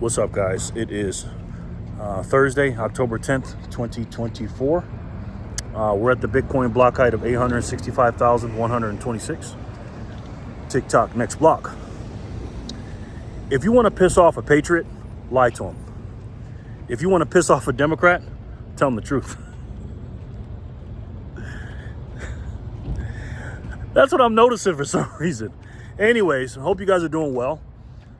What's up, guys? It is Thursday, October 10th, 2024. We're at the Bitcoin block height of 865,126. TikTok next block. If you want to piss off a patriot, lie to him. If you want to piss off a Democrat, tell him the truth. That's what I'm noticing for some reason. Anyways, I hope you guys are doing well.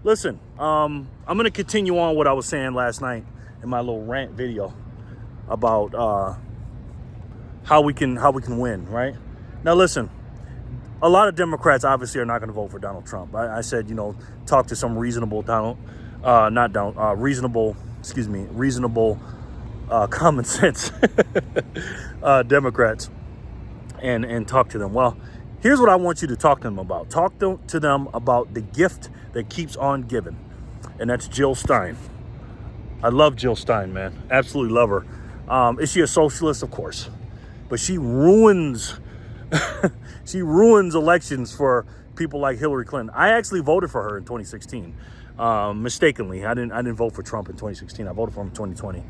Listen, I'm going to continue on what I was saying last night in my little rant video about how we can win, right? Now, listen, a lot of Democrats obviously are not going to vote for Donald Trump. I said, talk to some reasonable reasonable common sense Democrats and talk to them. Well, here's what I want you to talk to them about. Talk to them about the gift that keeps on giving, and that's Jill Stein. I love Jill Stein, man. Absolutely love her. Is she a socialist? Of course. But she ruins elections for people like Hillary Clinton. I actually voted for her in 2016, mistakenly. I didn't vote for Trump in 2016. I voted for him in 2020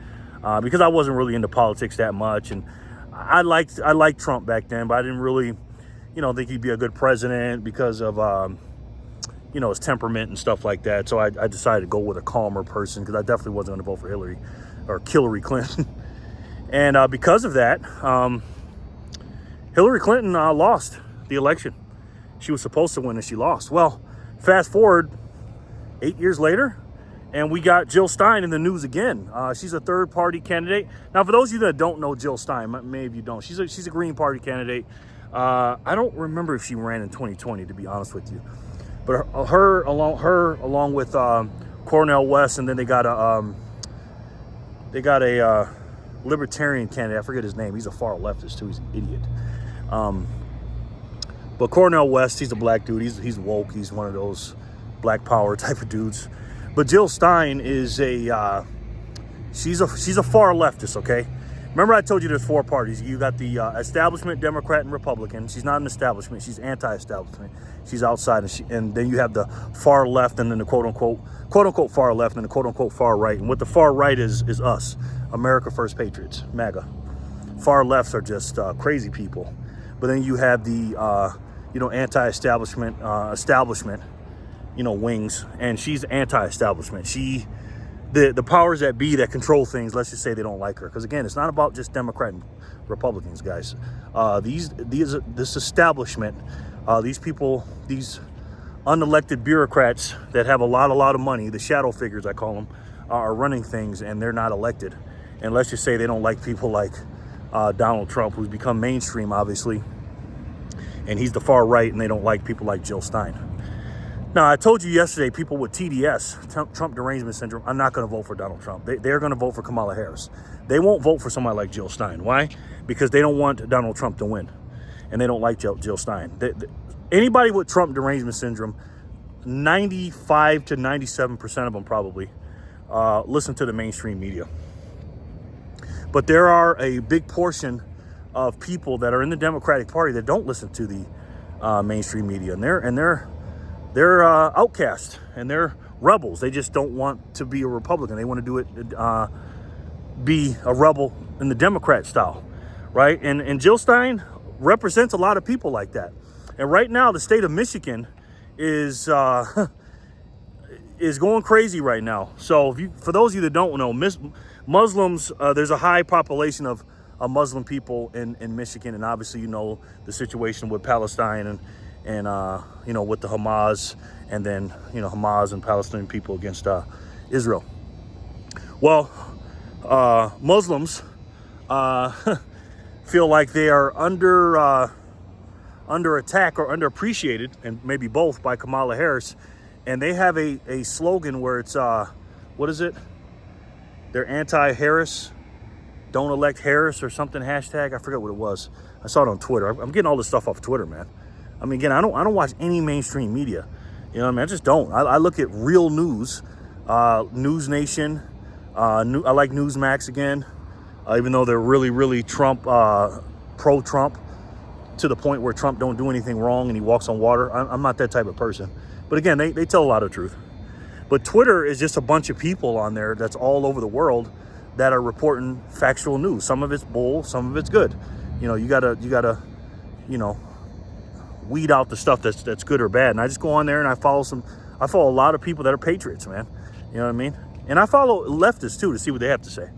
because I wasn't really into politics that much, and I liked Trump back then, but I didn't really, think he'd be a good president because of his temperament and stuff like that. So I decided to go with a calmer person because I definitely wasn't going to vote for Hillary Clinton. And because of that, Hillary Clinton lost the election. She was supposed to win and she lost. Well, fast forward 8 years later, and we got Jill Stein in the news again. She's a third-party candidate. Now, for those of you that don't know Jill Stein, many of you don't, she's a Green Party candidate. I don't remember if she ran in 2020, to be honest with you. But her along with Cornel West, and then they got a libertarian candidate. I forget his name. He's a far leftist too. He's an idiot. But Cornel West, he's a black dude. He's woke. He's one of those black power type of dudes. But Jill Stein is she's a far leftist. Okay. Remember I told you there's four parties. You got the establishment, Democrat, and Republican. She's not an establishment. She's anti-establishment. She's outside, and then you have the far left, and then the quote unquote far left, and the quote unquote far right. And what the far right is us, America First Patriots, MAGA. Far lefts are just crazy people. But then you have the anti-establishment, wings, and she's anti-establishment. The powers that be that control things, let's just say they don't like her. Because again, it's not about just Democrat and Republicans, guys. This establishment, these people, these unelected bureaucrats that have a lot of money, the shadow figures I call them, are running things, and they're not elected. And let's just say they don't like people like Donald Trump, who's become mainstream, obviously. And he's the far right, and they don't like people like Jill Stein. Now, I told you yesterday, people with TDS, Trump derangement syndrome, are not going to vote for Donald Trump. They're going to vote for Kamala Harris. They won't vote for somebody like Jill Stein. Why? Because they don't want Donald Trump to win. And they don't like Jill Stein. Anybody with Trump derangement syndrome, 95 to 97% of them probably listen to the mainstream media. But there are a big portion of people that are in the Democratic Party that don't listen to the mainstream media. And they're outcasts, and they're rebels. They just don't want to be a Republican. They want to do it, be a rebel in the Democrat style, right? And Jill Stein represents a lot of people like that. And right now, the state of Michigan is going crazy right now. So for those of you that don't know, Muslims, there's a high population of Muslim people in Michigan, and obviously the situation with Palestine and with the Hamas, and then Hamas and Palestinian people against Israel. Well, Muslims feel like they are under attack or underappreciated, and maybe both, by Kamala Harris, and they have a slogan where it's what is it? They're anti-Harris, don't elect Harris or something, hashtag. I forget what it was. I saw it on Twitter. I'm getting all this stuff off Twitter, man. I mean, again, I don't watch any mainstream media. I just don't. I look at real news, News Nation. I like Newsmax again, even though they're really, really Trump, pro-Trump, to the point where Trump don't do anything wrong and he walks on water. I'm not that type of person. But again, they tell a lot of truth. But Twitter is just a bunch of people on there that's all over the world that are reporting factual news. Some of it's bull, some of it's good. You know, you gotta, you know, weed out the stuff that's good or bad. And I just go on there and I follow a lot of people that are patriots, man. You know what I mean? And I follow leftists too to see what they have to say.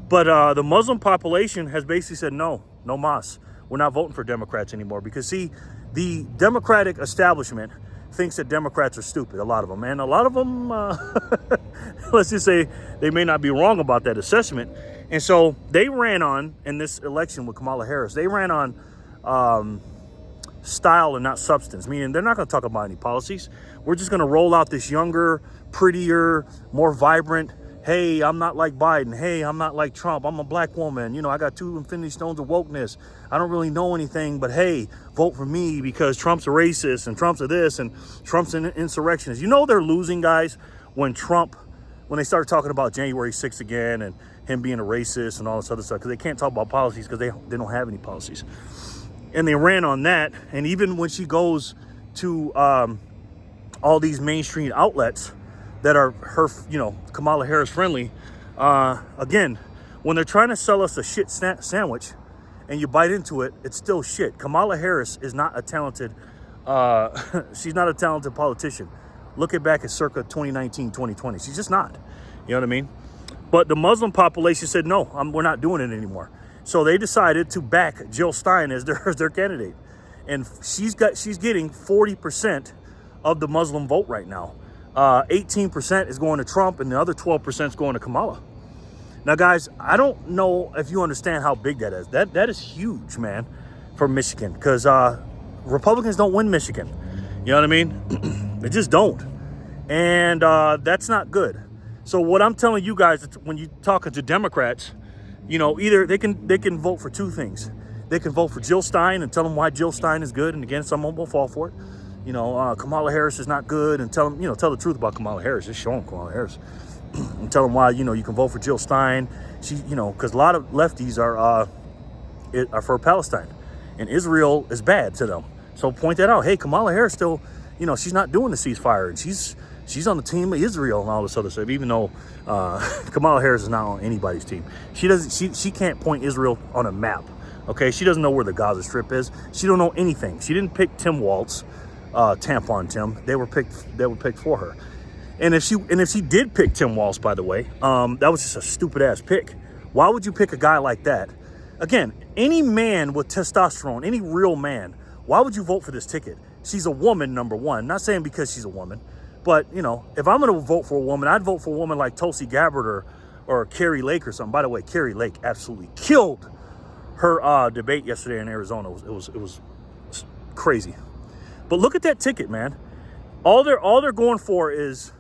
But the Muslim population has basically said no mas. We're not voting for Democrats anymore because, see, the Democratic establishment thinks that Democrats are stupid, a lot of them. And a lot of them, let's just say they may not be wrong about that assessment. And so they ran on, in this election with Kamala Harris, they ran on style and not substance, meaning they're not going to talk about any policies. We're just going to roll out this younger, prettier, more vibrant, hey, I'm not like Biden. Hey, I'm not like Trump. I'm a black woman. You know, I got 2 infinity stones of wokeness. I don't really know anything, but hey, vote for me because Trump's a racist and Trump's a this and Trump's an insurrectionist. You know they're losing, guys, when they start talking about January 6th again and him being a racist and all this other stuff, because they can't talk about policies because they don't have any policies. And they ran on that. And even when she goes to all these mainstream outlets that are her, you know, Kamala Harris friendly, again, when they're trying to sell us a shit sandwich and you bite into it, it's still shit. Kamala Harris is not a talented, she's not a talented politician. Look back at circa 2019, 2020. She's just not, you know what I mean? But the Muslim population said, no, we're not doing it anymore. So they decided to back Jill Stein as their candidate. And she's getting 40% of the Muslim vote right now. 18% is going to Trump and the other 12% is going to Kamala. Now, guys, I don't know if you understand how big that is. That is huge, man, for Michigan, because Republicans don't win Michigan. You know what I mean? They just don't. And that's not good. So what I'm telling you guys, when you're talking to Democrats, you know, either they can vote for 2 things. They can vote for Jill Stein and tell them why Jill Stein is good, and again, someone will fall for it. You know, Kamala Harris is not good, and tell the truth about Kamala Harris. Just show them Kamala Harris and tell them why, you know, you can vote for Jill Stein. She, you know, because a lot of lefties are for Palestine, and Israel is bad to them. So point that out. Hey, Kamala Harris still, you know, she's not doing the ceasefire, and she's on the team of Israel and all this other stuff. Even though Kamala Harris is not on anybody's team, she can't point Israel on a map. Okay, she doesn't know where the Gaza Strip is. She don't know anything. She didn't pick Tim Walz. Tampon Tim. They were picked for her. And if she did pick Tim Walz, by the way, that was just a stupid ass pick. Why would you pick a guy like that? Again, any man with testosterone, any real man, why would you vote for this ticket? She's a woman, number one. Not saying because she's a woman, but you know, if I'm gonna vote for a woman, I'd vote for a woman like Tulsi Gabbard or Carrie Lake or something. By the way, Carrie Lake absolutely killed her debate yesterday in Arizona. It was crazy. But look at that ticket, man. All they're going for is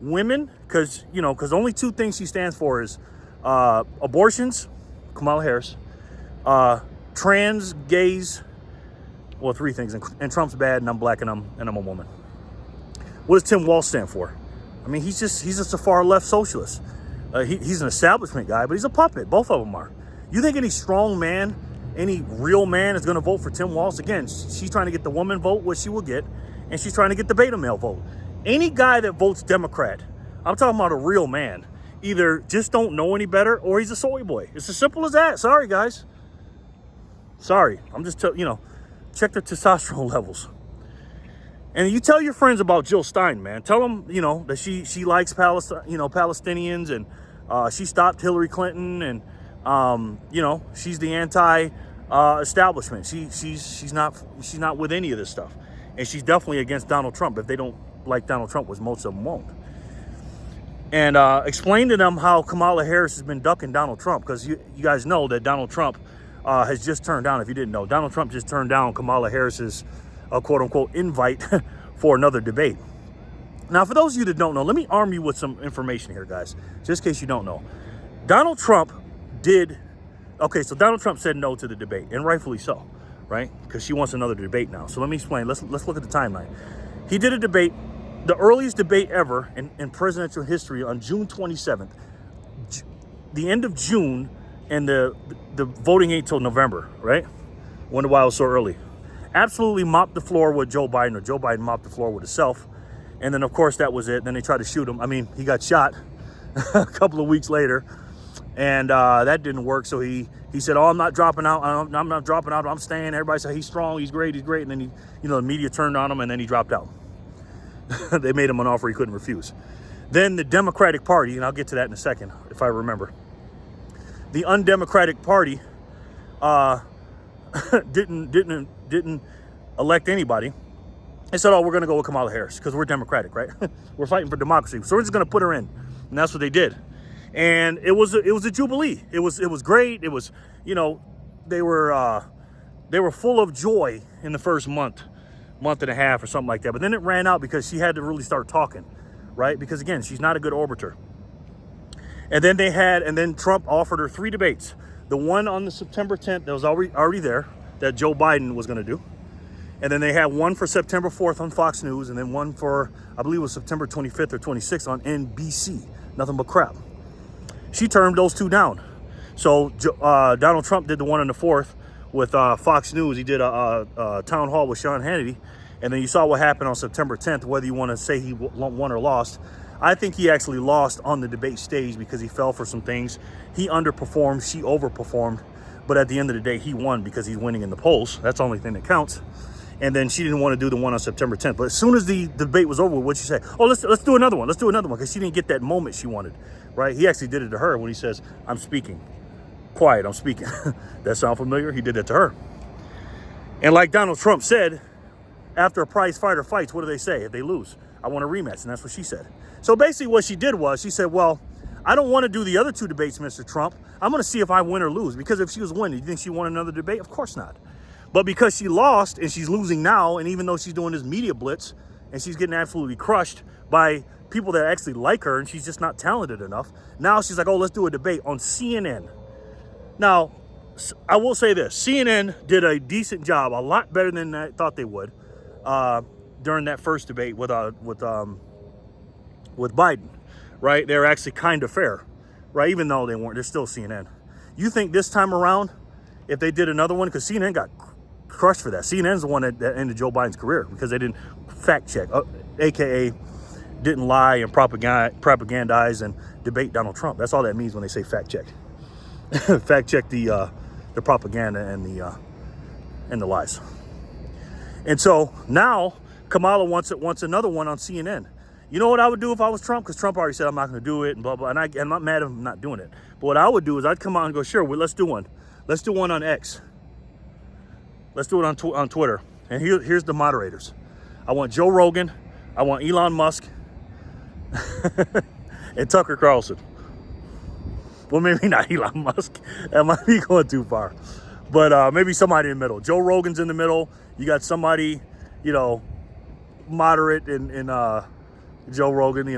women, because only 2 things she stands for is abortions, Kamala Harris, trans, gays, well, 3 things, and Trump's bad, and I'm black, and I'm a woman. What does Tim Walz stand for? I mean, he's just a far left socialist. He's an establishment guy, but he's a puppet. Both of them are. You think any strong man, any real man is going to vote for Tim Walz? Again, she's trying to get the woman vote, which she will get, and she's trying to get the beta male vote. Any guy that votes Democrat, I'm talking about a real man, either just don't know any better or he's a soy boy. It's as simple as that. Sorry, guys. Sorry. I'm just check their testosterone levels. And you tell your friends about Jill Stein, man. Tell them, that she likes Palestinians, and she stopped Hillary Clinton, and she's the anti-establishment. She's not with any of this stuff, and she's definitely against Donald Trump. If they don't like Donald Trump, which most of them won't, and explain to them how Kamala Harris has been ducking Donald Trump, because you guys know that Donald Trump has just turned down. If you didn't know, Donald Trump just turned down Kamala Harris's quote unquote invite for another debate. Now, for those of you that don't know, let me arm you with some information here, guys, just in case you don't know. Donald Trump so Donald Trump said no to the debate, and rightfully so, right? Because she wants another debate now. So let me explain. Let's look at the timeline. He did a debate, the earliest debate ever in presidential history, on June 27th. The end of June, and the voting ain't till November, right? Wonder why it was so early. Absolutely mopped the floor with Joe Biden, or Joe Biden mopped the floor with himself. And then, of course, that was it. Then they tried to shoot him. I mean, he got shot a couple of weeks later. And that didn't work. So he said, oh, I'm not dropping out. I'm not dropping out. I'm staying. Everybody said, he's strong. He's great. He's great. And then, the media turned on him, and then he dropped out. They made him an offer he couldn't refuse. Then the Democratic Party, and I'll get to that in a second, if I remember. The undemocratic party didn't elect anybody. They said, oh, we're going to go with Kamala Harris because we're Democratic, right? We're fighting for democracy. So we're just going to put her in. And that's what they did. And it was a jubilee. It was great. It was, they were full of joy in the first month and a half or something like that. But then it ran out because she had to really start talking, right? Because again, she's not a good orbiter. And then Trump offered her 3 debates. The one on the September 10th that was already there that Joe Biden was going to do. And then they had one for September 4th on Fox News, and then one for, I believe it was September 25th or 26th on NBC. Nothing but crap. She turned those 2 down. So Donald Trump did the one on the 4th with Fox News. He did a town hall with Sean Hannity. And then you saw what happened on September 10th, whether you want to say he won or lost. I think he actually lost on the debate stage because he fell for some things. He underperformed, she overperformed. But at the end of the day, he won because he's winning in the polls. That's the only thing that counts. And then she didn't want to do the one on September 10th. But as soon as the debate was over, what'd she say? Oh, let's do another one. Let's do another one. Because she didn't get that moment she wanted, right? He actually did it to her when he says, I'm speaking. Quiet, I'm speaking. That sound familiar? He did that to her. And like Donald Trump said, after a prize fighter fights, what do they say if they lose? I want a rematch. And that's what she said. So basically what she did was she said, well, I don't want to do the other 2 debates, Mr. Trump. I'm going to see if I win or lose. Because if she was winning, do you think she won another debate? Of course not. But because she lost and she's losing now, and even though she's doing this media blitz and she's getting absolutely crushed by people that actually like her and she's just not talented enough, now she's like, oh, let's do a debate on CNN. Now, I will say this. CNN did a decent job, a lot better than I thought they would during that first debate with Biden, right? They're actually kind of fair, right? Even though they weren't, they're still CNN. You think this time around, if they did another one, because CNN got crushed for that. CNN's the one that ended Joe Biden's career because they didn't fact check, aka didn't lie and propagandize and debate Donald Trump. That's all that means when they say fact check. Fact check the propaganda and the lies. And so now Kamala wants another one on CNN. You know what I would do if I was Trump? Because Trump already said I'm not going to do it and blah blah. And I'm not mad at him not doing it. But what I would do is I'd come out and go, sure, well, let's do one. Let's do one on X. Let's do it on Twitter. And here's the moderators. I want Joe Rogan. I want Elon Musk. And Tucker Carlson. Well, maybe not Elon Musk. That might be going too far. But maybe somebody in the middle. Joe Rogan's in the middle. You got somebody, moderate in Joe Rogan,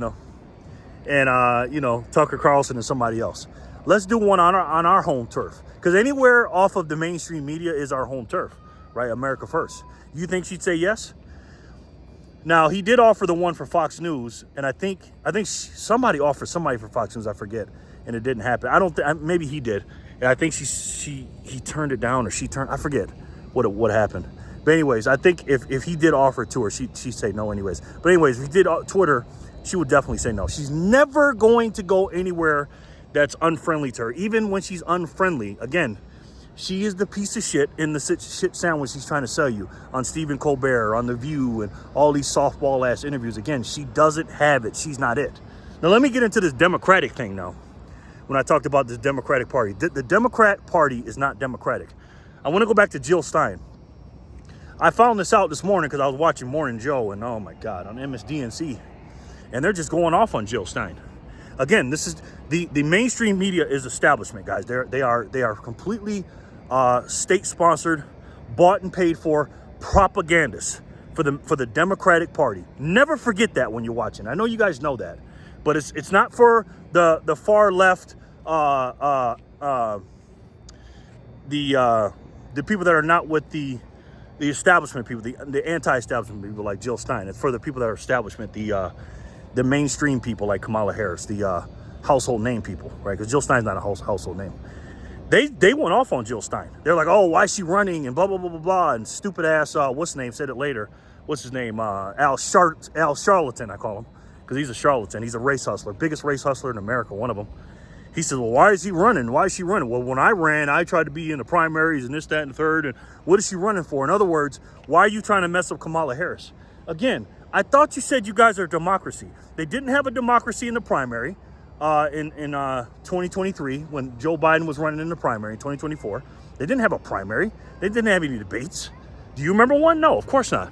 and Tucker Carlson and somebody else. Let's do one on our home turf. Because anywhere off of the mainstream media is our home turf, right? America first. You think she'd say yes? Now, he did offer the one for Fox News, and I think somebody offered somebody for Fox News, I forget, and it didn't happen. I don't think, maybe he did. And I think he turned it down, or she turned, I forget what happened. But anyways, I think if he did offer it to her, she'd say no anyways. But anyways, if he did Twitter, she would definitely say no. She's never going to go anywhere that's unfriendly to her. Even when she's unfriendly, again, she is the piece of shit in the shit sandwich she's trying to sell you on Stephen Colbert, on The View, and all these softball-ass interviews. Again, she doesn't have it. She's not it. Now, let me get into this Democratic thing now. When I talked about this Democratic Party. The Democrat Party is not Democratic. I want to go back to Jill Stein. I found this out this morning because I was watching Morning Joe, and oh my God, on MSDNC. And they're just going off on Jill Stein. Again, this is the mainstream media is establishment, guys. They are completely state-sponsored, bought and paid for propagandists for the Democratic Party. Never forget that when you're watching. I know you guys know that, but it's not for the far left, the people that are not with the establishment people, the anti-establishment people like Jill Stein. It's for the people that are establishment, the mainstream people like Kamala Harris, the household name people, right? Because Jill Stein's not a household name. They went off on Jill Stein. They're like, oh, why is she running and blah, blah, blah, blah, blah. And stupid ass, what's the name, said it later. what's his name? Al Charlatan, I call him, because he's a charlatan. He's a race hustler, biggest race hustler in America, one of them. He says, well, why is he running? Why is she running? Well, when I ran, I tried to be in the primaries and this, that, and the third. And what is she running for? In other words, why are you trying to mess up Kamala Harris? Again, I thought you said you guys are a democracy. They didn't have a democracy in the primary in 2023 when Joe Biden was running in the primary in 2024. They didn't have a primary. They didn't have any debates. Do you remember one? No, of course not.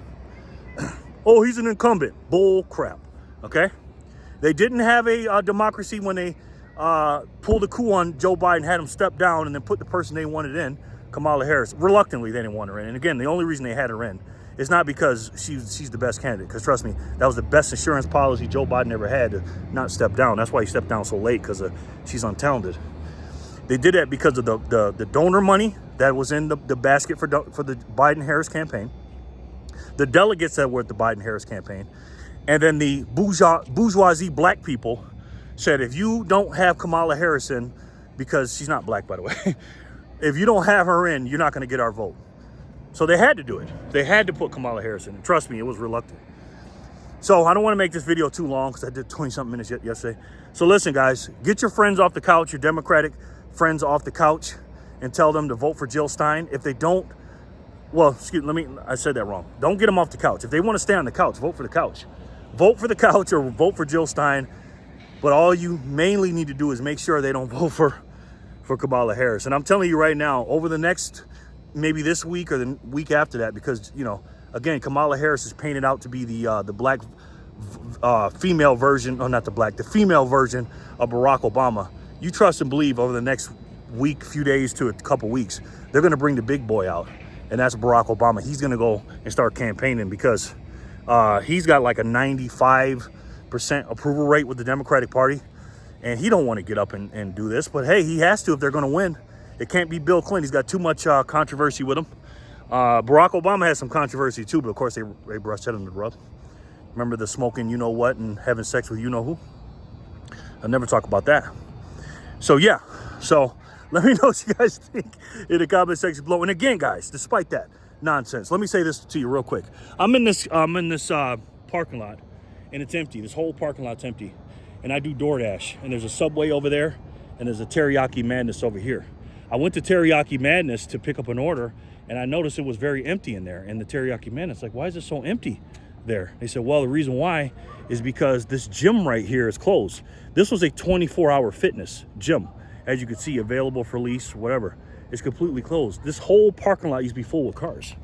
Oh, he's an incumbent. Bull crap. Okay? They didn't have a democracy when they pulled a coup on Joe Biden, had him step down, and then put the person they wanted in, Kamala Harris. Reluctantly, they didn't want her in. And again, the only reason they had her in is not because she's the best candidate. Because trust me, that was the best insurance policy Joe Biden ever had, to not step down. That's why he stepped down so late, because she's untalented. They did that because of the donor money that was in the basket for the Biden-Harris campaign, the delegates that were at the Biden-Harris campaign, and then the bourgeoisie black people said, if you don't have Kamala Harris in, because she's not black, by the way, if you don't have her in, you're not going to get our vote. So they had to do it. They had to put Kamala Harris in. And trust me, it was reluctant. So I don't want to make this video too long, because I did 20-something minutes yesterday. So listen, guys, get your friends off the couch, your Democratic friends off the couch, and tell them to vote for Jill Stein. If they don't, well, I said that wrong. Don't get them off the couch. If they want to stay on the couch, vote for the couch. Vote for the couch or vote for Jill Stein. But all you mainly need to do is make sure they don't vote for Kamala Harris. And I'm telling you right now, over the next, maybe this week or the week after that, because, you know, again, Kamala Harris is painted out to be the black female version, or not the black, the female version of Barack Obama. You trust and believe over the next week, few days to a couple weeks, they're going to bring the big boy out. And that's Barack Obama. He's going to go and start campaigning, because he's got like a 95% approval rate with the Democratic Party, and he don't want to get up and do this, but hey, he has to if they're going to win. It can't be Bill Clinton. He's got too much controversy with him. Barack Obama has some controversy too, but of course they brushed that under the rug. Remember the smoking you know what and having sex with you know who? I'll never talk about that. So yeah, so let me know what you guys think in the comment section below. And again, guys, despite that nonsense, let me say this to you real quick. I'm in this parking lot, and it's empty. This whole parking lot's empty. And I do DoorDash, and there's a Subway over there, and there's a Teriyaki Madness over here. I went to Teriyaki Madness to pick up an order, and I noticed it was very empty in there. And the Teriyaki Madness, like, why is it so empty there? They said, well, the reason why is because this gym right here is closed. This was a 24-hour fitness gym, as you can see, available for lease, whatever. It's completely closed. This whole parking lot used to be full of cars.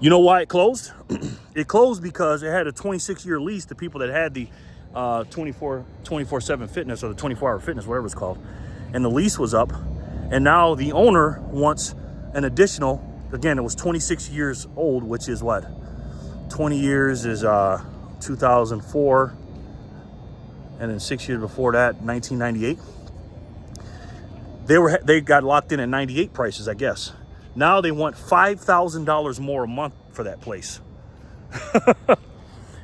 You know why it closed? It closed because it had a 26-year lease to people that had the 24/7 fitness, or the 24-hour fitness, whatever it's called. And the lease was up. And now the owner wants an additional, again, it was 26 years old, which is what? 20 years is 2004. And then 6 years before that, 1998. They got locked in at 98 prices, I guess. Now they want $5,000 more a month for that place.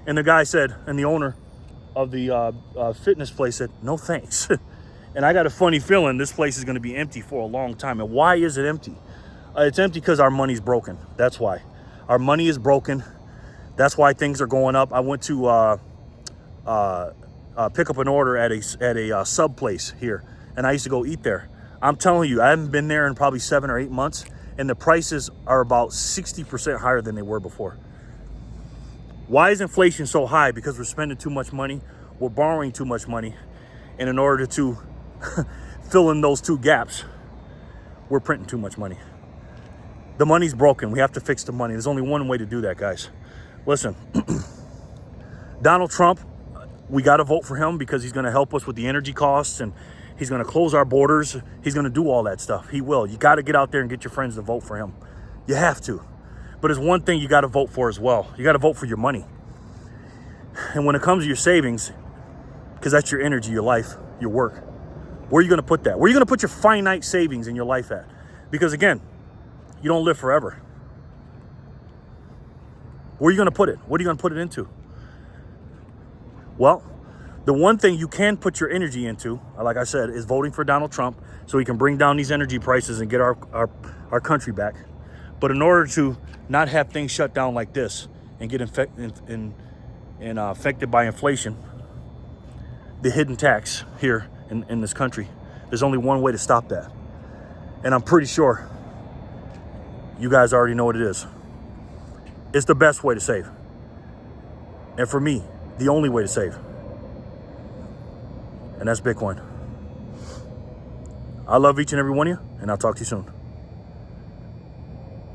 And the guy said, and the owner of the fitness place said, no thanks. And I got a funny feeling this place is going to be empty for a long time. And why is it empty? It's empty because our money's broken. That's why. Our money is broken. That's why things are going up. I went to pick up an order at a sub place here, and I used to go eat there. I'm telling you, I haven't been there in probably 7 or 8 months, and the prices are about 60% higher than they were before. Why is inflation so high? Because we're spending too much money, we're borrowing too much money, and in order to fill in those two gaps, we're printing too much money. The money's broken. We have to fix the money. There's only one way to do that, guys. Listen, Donald Trump, we got to vote for him because he's going to help us with the energy costs, and he's going to close our borders. He's going to do all that stuff. He will. You got to get out there and get your friends to vote for him. You have to. But there's one thing you got to vote for as well. You got to vote for your money. And when it comes to your savings, because that's your energy, your life, your work, where are you going to put that? Where are you going to put your finite savings in your life at? Because again, you don't live forever. Where are you going to put it? What are you going to put it into? Well, the one thing you can put your energy into, like I said, is voting for Donald Trump so he can bring down these energy prices and get our country back. But in order to not have things shut down like this and get affected by inflation, the hidden tax here in this country. There's only one way to stop that. And I'm pretty sure you guys already know what it is. It's the best way to save. And for me, the only way to save. And that's Bitcoin. I love each and every one of you, and I'll talk to you soon.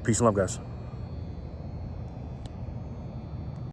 Peace and love, guys.